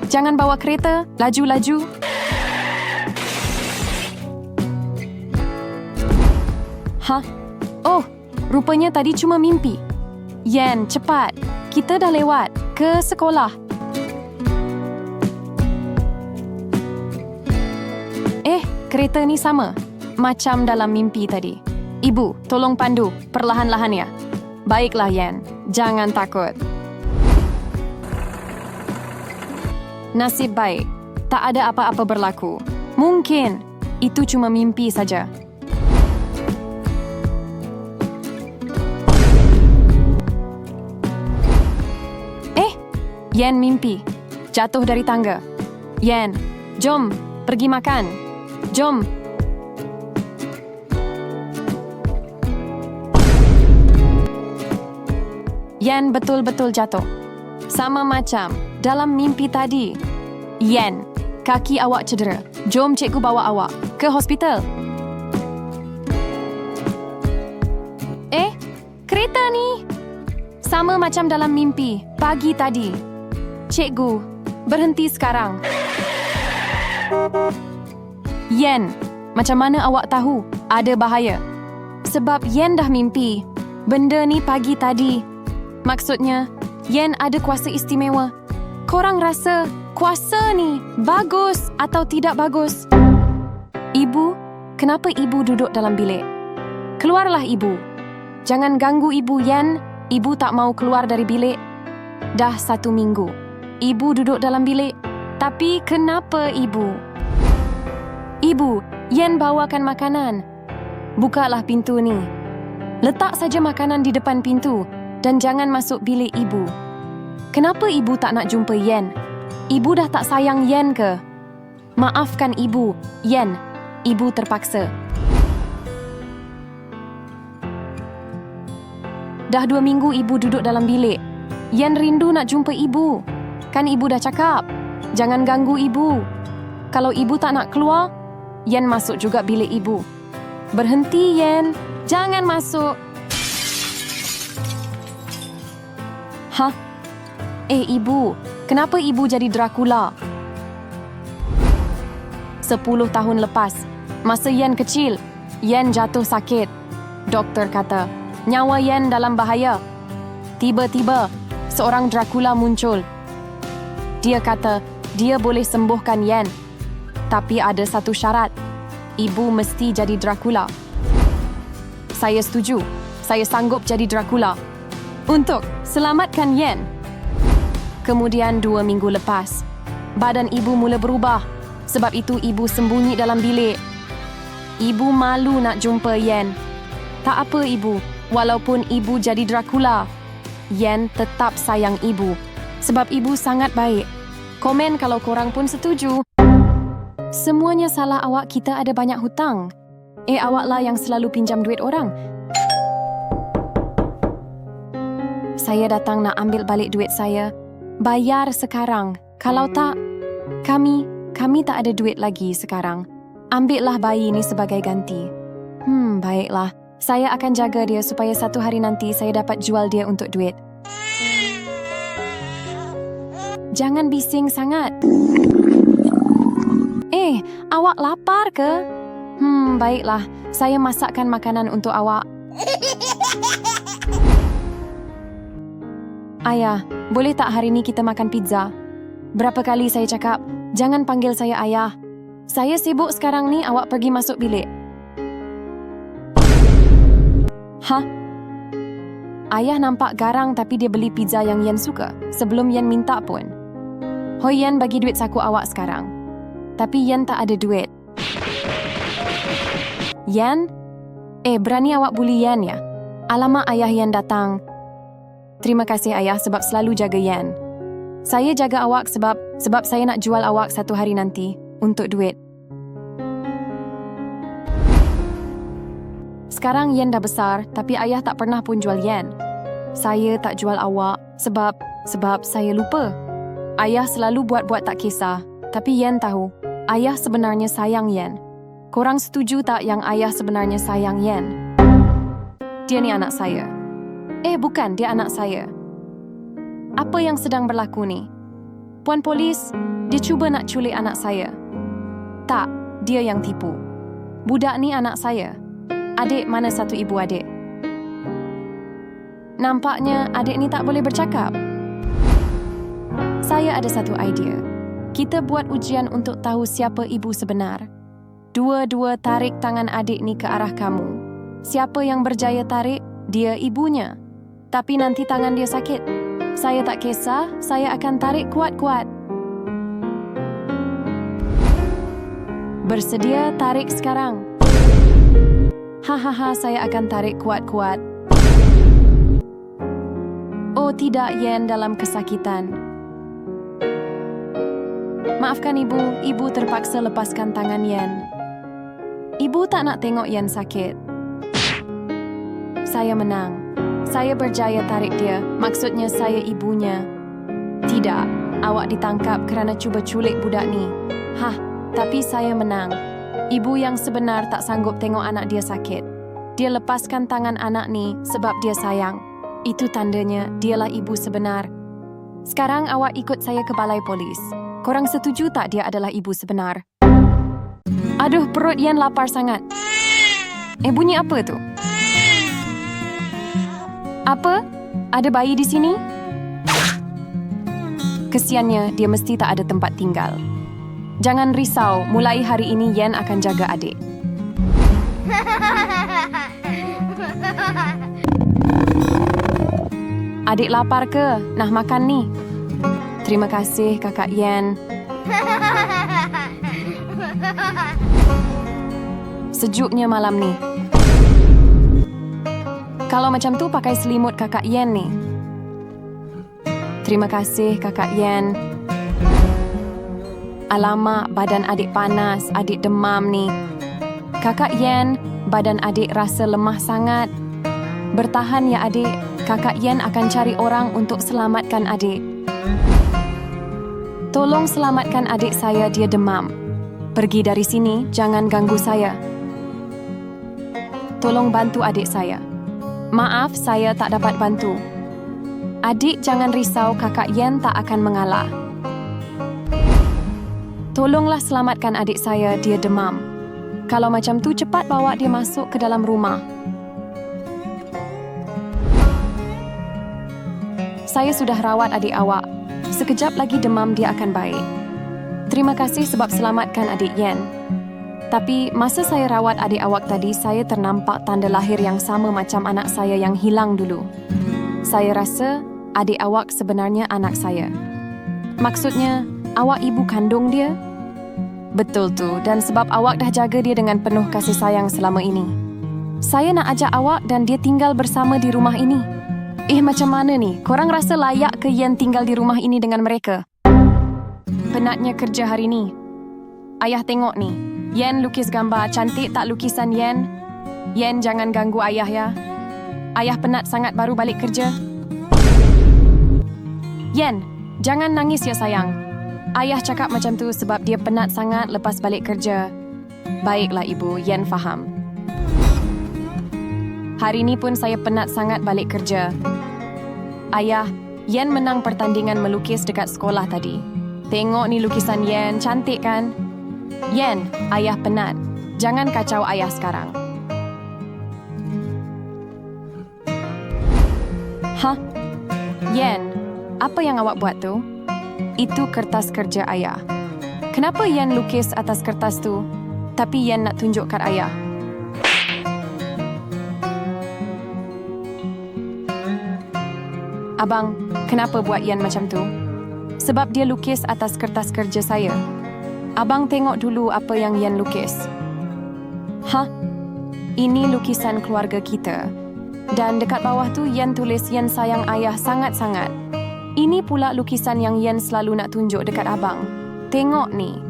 Jangan bawa kereta, laju-laju. Hah? Oh, rupanya tadi cuma mimpi. Yen, cepat. Kita dah lewat ke sekolah. Kereta ni sama. Macam dalam mimpi tadi. Ibu, tolong pandu. Perlahan-lahan ya. Baiklah, Yen. Jangan takut. Nasib baik. Tak ada apa-apa berlaku. Mungkin itu cuma mimpi saja. Yen mimpi. Jatuh dari tangga. Yen, jom pergi makan. Jom. Yen betul-betul jatuh. Sama macam dalam mimpi tadi. Yen, kaki awak cedera. Jom cikgu bawa awak ke hospital. Kereta ni sama macam dalam mimpi pagi tadi. Cikgu, berhenti sekarang. Yen, macam mana awak tahu ada bahaya? Sebab Yen dah mimpi. Benda ni pagi tadi. Maksudnya, Yen ada kuasa istimewa. Korang rasa kuasa ni bagus atau tidak bagus? Ibu, kenapa ibu duduk dalam bilik? Keluarlah ibu. Jangan ganggu ibu, Yen. Ibu tak mau keluar dari bilik. Dah 1 minggu. Ibu duduk dalam bilik. Tapi kenapa ibu? Ibu, Yen bawakan makanan. Bukalah pintu ni. Letak saja makanan di depan pintu dan jangan masuk bilik ibu. Kenapa ibu tak nak jumpa Yen? Ibu dah tak sayang Yen ke? Maafkan ibu, Yen. Ibu terpaksa. Dah 2 minggu ibu duduk dalam bilik. Yen rindu nak jumpa ibu. Kan ibu dah cakap, jangan ganggu ibu. Kalau ibu tak nak keluar, Yen masuk juga bilik ibu. Berhenti, Yen. Jangan masuk. Hah? Ibu. Kenapa ibu jadi Dracula? 10 tahun lepas, masa Yen kecil, Yen jatuh sakit. Doktor kata, nyawa Yen dalam bahaya. Tiba-tiba, seorang Dracula muncul. Dia kata, dia boleh sembuhkan Yen. Tapi ada satu syarat. Ibu mesti jadi Dracula. Saya setuju. Saya sanggup jadi Dracula. Untuk selamatkan Yen. Kemudian 2 minggu lepas, badan ibu mula berubah. Sebab itu ibu sembunyi dalam bilik. Ibu malu nak jumpa Yen. Tak apa ibu. Walaupun ibu jadi Dracula, Yen tetap sayang ibu. Sebab ibu sangat baik. Komen kalau korang pun setuju. Semuanya salah awak, kita ada banyak hutang. Awaklah yang selalu pinjam duit orang. Saya datang nak ambil balik duit saya. Bayar sekarang. Kalau tak, kami tak ada duit lagi sekarang. Ambillah bayi ini sebagai ganti. Baiklah. Saya akan jaga dia supaya satu hari nanti saya dapat jual dia untuk duit. Jangan bising sangat. Awak lapar ke? Baiklah. Saya masakkan makanan untuk awak. Ayah, boleh tak hari ni kita makan pizza? Berapa kali saya cakap, jangan panggil saya ayah. Saya sibuk sekarang ni, awak pergi masuk bilik. Hah? Ayah nampak garang tapi dia beli pizza yang Yen suka sebelum Yen minta pun. Hoi Yen, bagi duit saku awak sekarang. Tapi Yen tak ada duit. Yen? Berani awak bully Yen ya? Alamak, ayah Yen datang. Terima kasih ayah sebab selalu jaga Yen. Saya jaga awak sebab saya nak jual awak satu hari nanti untuk duit. Sekarang Yen dah besar tapi ayah tak pernah pun jual Yen. Saya tak jual awak sebab saya lupa. Ayah selalu buat-buat tak kisah. Tapi Yen tahu, ayah sebenarnya sayang Yen. Korang setuju tak yang ayah sebenarnya sayang Yen? Dia ni anak saya. Bukan, dia anak saya. Apa yang sedang berlaku ni? Puan Polis, dia cuba nak culik anak saya. Tak, dia yang tipu. Budak ni anak saya. Adik mana satu ibu adik? Nampaknya adik ni tak boleh bercakap. Saya ada satu idea. Kita buat ujian untuk tahu siapa ibu sebenar. Dua-dua tarik tangan adik ni ke arah kamu. Siapa yang berjaya tarik, dia ibunya. Tapi nanti tangan dia sakit. Saya tak kisah, saya akan tarik kuat-kuat. Bersedia tarik sekarang. Hahaha, saya akan tarik kuat-kuat. Oh tidak, Yen dalam kesakitan. Maafkan ibu terpaksa lepaskan tangan Yen. Ibu tak nak tengok Yen sakit. Saya menang. Saya berjaya tarik dia, maksudnya saya ibunya. Tidak, awak ditangkap kerana cuba culik budak ni. Hah, tapi saya menang. Ibu yang sebenar tak sanggup tengok anak dia sakit. Dia lepaskan tangan anak ni sebab dia sayang. Itu tandanya dialah ibu sebenar. Sekarang awak ikut saya ke balai polis. Korang setuju tak dia adalah ibu sebenar? Aduh, perut Yen lapar sangat. Bunyi apa tu? Apa? Ada bayi di sini? Kesiannya, dia mesti tak ada tempat tinggal. Jangan risau, mulai hari ini Yen akan jaga adik. Adik lapar ke? Nak makan ni? Terima kasih, Kakak Yen. Sejuknya malam ni. Kalau macam tu, pakai selimut Kakak Yen ni. Terima kasih, Kakak Yen. Alamak, badan adik panas, adik demam ni. Kakak Yen, badan adik rasa lemah sangat. Bertahan ya adik, Kakak Yen akan cari orang untuk selamatkan adik. Tolong selamatkan adik saya, dia demam. Pergi dari sini, jangan ganggu saya. Tolong bantu adik saya. Maaf, saya tak dapat bantu. Adik jangan risau, Kakak Yen tak akan mengalah. Tolonglah selamatkan adik saya, dia demam. Kalau macam tu, cepat bawa dia masuk ke dalam rumah. Saya sudah rawat adik awak. Sekejap lagi demam dia akan baik. Terima kasih sebab selamatkan adik Yen. Tapi masa saya rawat adik awak tadi, saya ternampak tanda lahir yang sama macam anak saya yang hilang dulu. Saya rasa adik awak sebenarnya anak saya. Maksudnya, awak ibu kandung dia? Betul tu, dan sebab awak dah jaga dia dengan penuh kasih sayang selama ini. Saya nak ajak awak dan dia tinggal bersama di rumah ini. Macam mana ni? Korang rasa layak ke Yen tinggal di rumah ini dengan mereka? Penatnya kerja hari ni. Ayah tengok ni. Yen lukis gambar. Cantik tak lukisan Yen? Yen jangan ganggu ayah ya. Ayah penat sangat baru balik kerja. Yen, jangan nangis ya sayang. Ayah cakap macam tu sebab dia penat sangat lepas balik kerja. Baiklah ibu, Yen faham. Hari ni pun saya penat sangat balik kerja. Ayah, Yen menang pertandingan melukis dekat sekolah tadi. Tengok ni lukisan Yen, cantik kan? Yen, ayah penat. Jangan kacau ayah sekarang. Hah? Yen, apa yang awak buat tu? Itu kertas kerja ayah. Kenapa Yen lukis atas kertas tu? Tapi Yen nak tunjuk kat ayah. Abang, kenapa buat Yen macam tu? Sebab dia lukis atas kertas kerja saya. Abang tengok dulu apa yang Yen lukis. Hah? Ini lukisan keluarga kita. Dan dekat bawah tu Yen tulis Yen sayang ayah sangat-sangat. Ini pula lukisan yang Yen selalu nak tunjuk dekat abang. Tengok ni.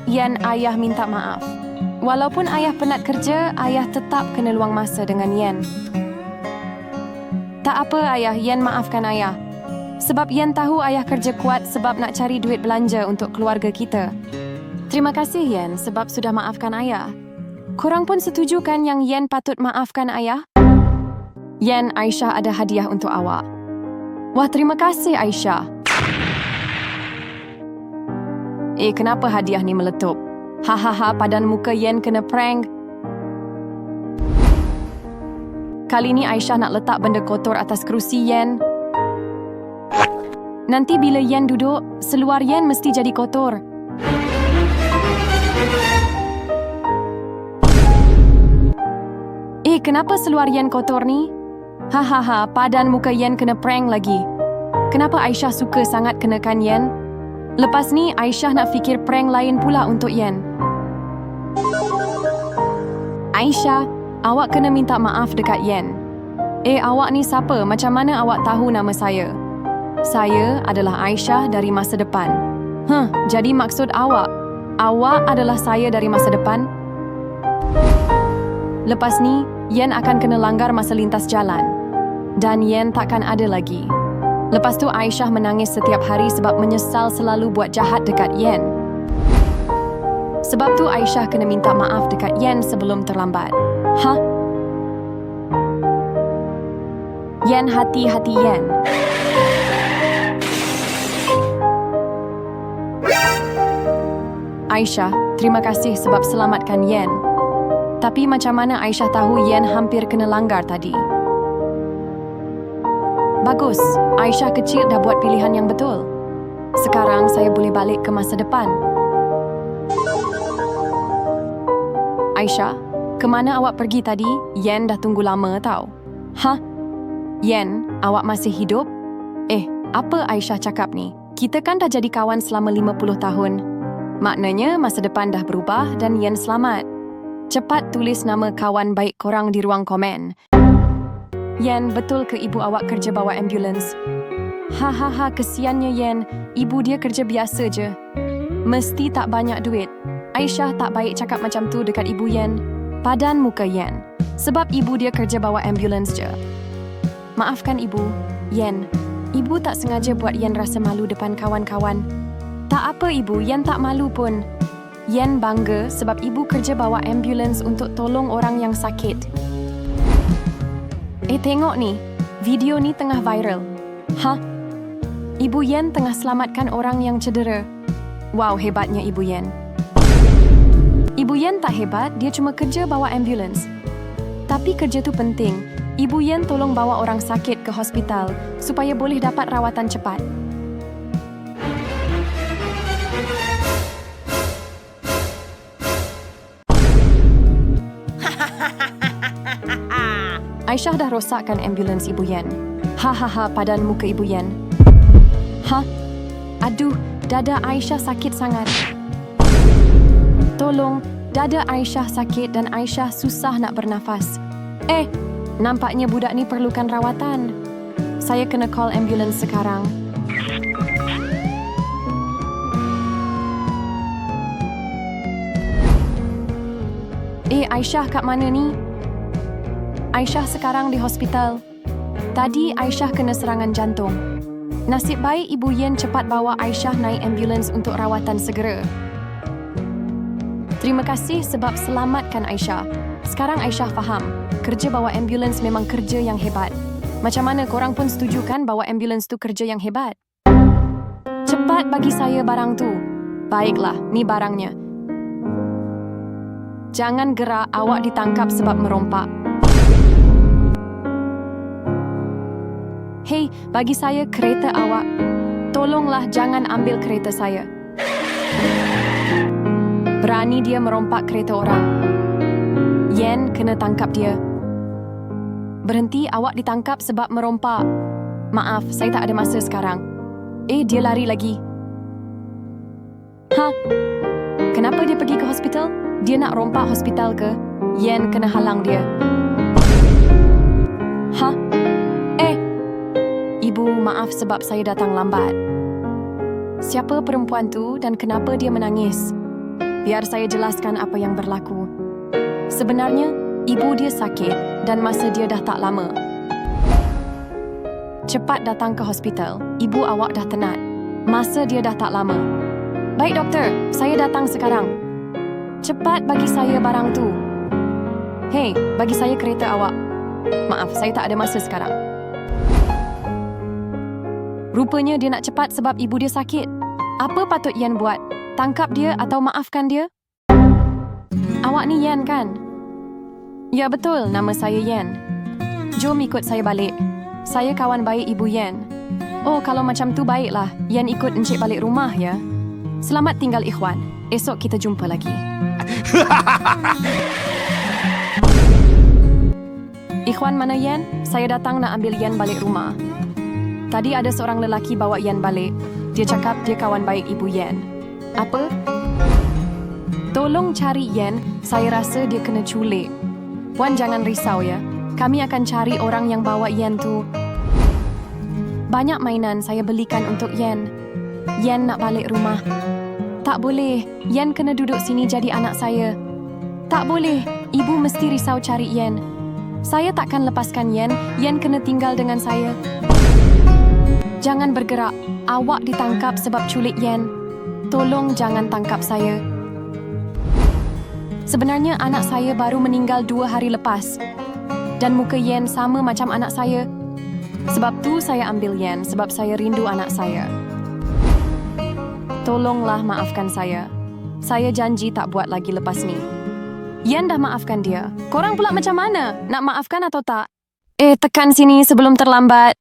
Yen, ayah minta maaf. Walaupun ayah penat kerja, ayah tetap kena luang masa dengan Yen. Tak apa ayah, Yen maafkan ayah. Sebab Yen tahu ayah kerja kuat sebab nak cari duit belanja untuk keluarga kita. Terima kasih Yen sebab sudah maafkan ayah. Korang pun setuju kan yang Yen patut maafkan ayah? Yen, Aisyah ada hadiah untuk awak. Wah, terima kasih Aisyah. Kenapa hadiah ni meletup? Hahaha, padan muka Yen kena prank. Kali ni Aisyah nak letak benda kotor atas kerusi Yen. Nanti bila Yen duduk, seluar Yen mesti jadi kotor. Kenapa seluar Yen kotor ni? Hahaha, padan muka Yen kena prank lagi. Kenapa Aisyah suka sangat kenakan Yen? Lepas ni Aisyah nak fikir prank lain pula untuk Yen. Aisyah, awak kena minta maaf dekat Yen. Awak ni siapa? Macam mana awak tahu nama saya? Saya adalah Aisyah dari masa depan. Jadi maksud awak adalah saya dari masa depan? Lepas ni, Yen akan kena langgar masa lintas jalan. Dan Yen takkan ada lagi. Lepas tu Aisyah menangis setiap hari sebab menyesal selalu buat jahat dekat Yen. Sebab tu Aisyah kena minta maaf dekat Yen sebelum terlambat. Yen, hati-hati Yen. Aisyah, terima kasih sebab selamatkan Yen. Tapi macam mana Aisyah tahu Yen hampir kena langgar tadi? Bagus, Aisyah kecil dah buat pilihan yang betul. Sekarang saya boleh balik ke masa depan. Aisyah, kemana awak pergi tadi? Yen dah tunggu lama tau. Yen, awak masih hidup? Apa Aisyah cakap ni? Kita kan dah jadi kawan selama 50 tahun. Maknanya masa depan dah berubah dan Yen selamat. Cepat tulis nama kawan baik korang di ruang komen. Yen, betul ke ibu awak kerja bawa ambulans? Hahaha, kesiannya Yen. Ibu dia kerja biasa je. Mesti tak banyak duit. Aisyah tak baik cakap macam tu dekat ibu Yen. Padan muka Yen. Sebab ibu dia kerja bawa ambulans je. Maafkan ibu. Yen, ibu tak sengaja buat Yen rasa malu depan kawan-kawan. Tak apa ibu, Yen tak malu pun. Yen bangga sebab ibu kerja bawa ambulans untuk tolong orang yang sakit. Tengok ni. Video ni tengah viral. Ibu Yen tengah selamatkan orang yang cedera. Wow, hebatnya Ibu Yen. Ibu Yen tak hebat, dia cuma kerja bawa ambulans. Tapi kerja tu penting. Ibu Yen tolong bawa orang sakit ke hospital supaya boleh dapat rawatan cepat. Aisyah dah rosakkan ambulans Ibu Yen. Hahaha, padan muka Ibu Yen. Aduh, dada Aisyah sakit sangat. Tolong, dada Aisyah sakit dan Aisyah susah nak bernafas. Nampaknya budak ni perlukan rawatan. Saya kena call ambulans sekarang. Aisyah kat mana ni? Aisyah sekarang di hospital. Tadi Aisyah kena serangan jantung. Nasib baik Ibu Yen cepat bawa Aisyah naik ambulans untuk rawatan segera. Terima kasih sebab selamatkan Aisyah. Sekarang Aisyah faham, kerja bawa ambulans memang kerja yang hebat. Macam mana korang pun setuju kan bawa ambulans tu kerja yang hebat? Cepat bagi saya barang tu. Baiklah, ni barangnya. Jangan gerak, awak ditangkap sebab merompak. Hei, bagi saya kereta awak. Tolonglah jangan ambil kereta saya. Berani dia merompak kereta orang. Yen kena tangkap dia. Berhenti, awak ditangkap sebab merompak. Maaf, saya tak ada masa sekarang. Dia lari lagi. Kenapa dia pergi ke hospital? Dia nak rompak hospital ke? Yen kena halang dia. Ibu, maaf sebab saya datang lambat. Siapa perempuan tu dan kenapa dia menangis? Biar saya jelaskan apa yang berlaku. Sebenarnya, ibu dia sakit dan masa dia dah tak lama. Cepat datang ke hospital. Ibu awak dah tenat. Masa dia dah tak lama. Baik doktor, saya datang sekarang. Cepat bagi saya barang tu. Hei, bagi saya kereta awak. Maaf, saya tak ada masa sekarang. Rupanya dia nak cepat sebab ibu dia sakit. Apa patut Yen buat? Tangkap dia atau maafkan dia? Awak ni Yen kan? Ya betul, nama saya Yen. Jom ikut saya balik. Saya kawan baik ibu Yen. Oh, kalau macam tu baiklah. Yen ikut encik balik rumah ya. Selamat tinggal Ikhwan. Esok kita jumpa lagi. Ikhwan mana Yen? Saya datang nak ambil Yen balik rumah. Tadi ada seorang lelaki bawa Yen balik. Dia cakap dia kawan baik ibu Yen. Apa? Tolong cari Yen. Saya rasa dia kena culik. Puan jangan risau ya. Kami akan cari orang yang bawa Yen tu. Banyak mainan saya belikan untuk Yen. Yen nak balik rumah. Tak boleh. Yen kena duduk sini jadi anak saya. Tak boleh. Ibu mesti risau cari Yen. Saya takkan lepaskan Yen. Yen kena tinggal dengan saya. Jangan bergerak. Awak ditangkap sebab culik Yen. Tolong jangan tangkap saya. Sebenarnya anak saya baru meninggal 2 hari lepas. Dan muka Yen sama macam anak saya. Sebab tu saya ambil Yen sebab saya rindu anak saya. Tolonglah maafkan saya. Saya janji tak buat lagi lepas ni. Yen dah maafkan dia. Korang pula macam mana? Nak maafkan atau tak? Tekan sini sebelum terlambat.